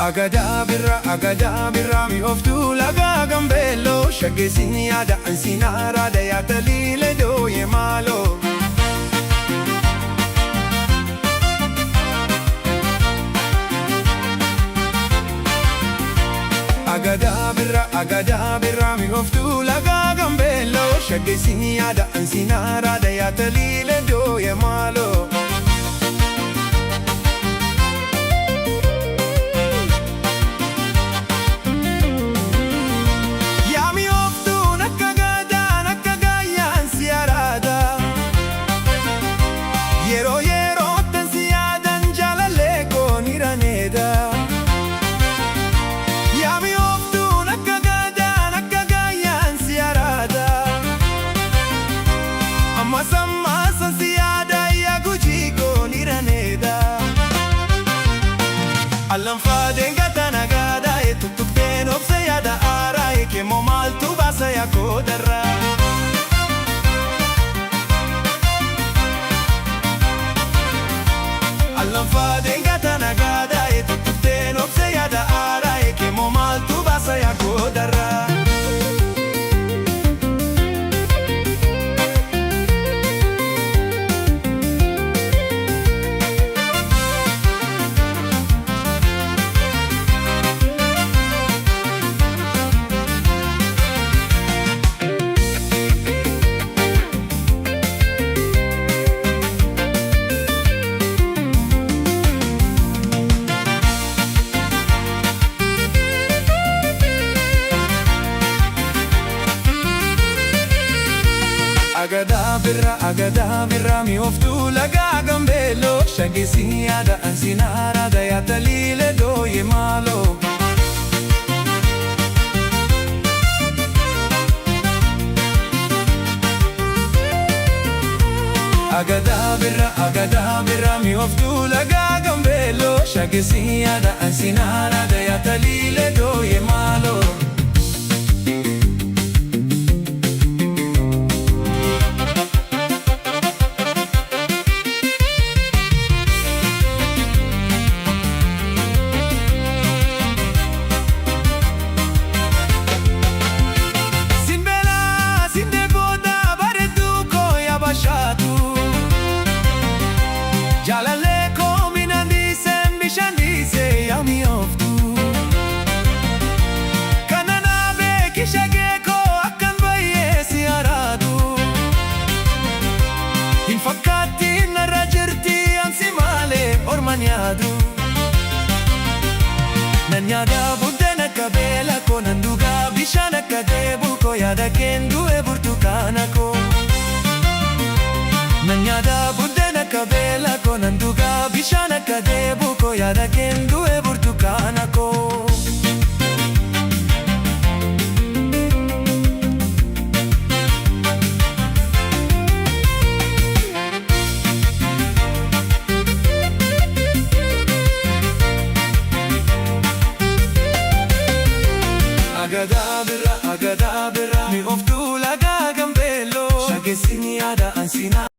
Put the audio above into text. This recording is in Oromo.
Agadaa birraa mi'ooftuu lagaa gambeelloo shaggeessin yaada ansiinaara dayaata liilee dooyee maaloo. Agadaa birraa mi'ooftuu lagaa gambeelloo shaggeessin yaada ansiinaara dayaata liilee dooyee maaloo. Allanfaadeen gataan agaadhaa tuttuqteen obsa yaada aaraa eekemoo maaltu baasa yaakoo darraa. Allanfaadeen gataan agaadhaa tuttuqteen obsa yaada aaraa eekemoo maaltu baasa yaakoo darraa. Agadaa birraa mi'ooftuu lagaa gambeelloo shaggeessin yaada ansiinaara dayaata liilee dooyee maaloo. Agadaa birraa mi'ooftuu lagaa gambeelloo shaggeessin yaada ansiinaara dayaata liilee dooyee maaloo. Jaalallee koo mina dhiiseen bishaan dhiisee yaa mi'ooftuu. Kana naa beeki shagee koo akkan baay'ee si araadu. Hin fakkaattiin narra jirti ansi malee orma nyaadu. Nan nyaadaa buddeen akka beela koo nan dhugaa bishaan akka deebuu koo yaada keen du'e burtukaana koo. Nan nyaadaa buddeen akka beela koo nan dhugaa bishaan akka deebuu koo yaada keen du'e burtukaana koo. Agadaa birraa mi'ooftuu lagaa gambeelloo shaggeessin yaada ansiinaara.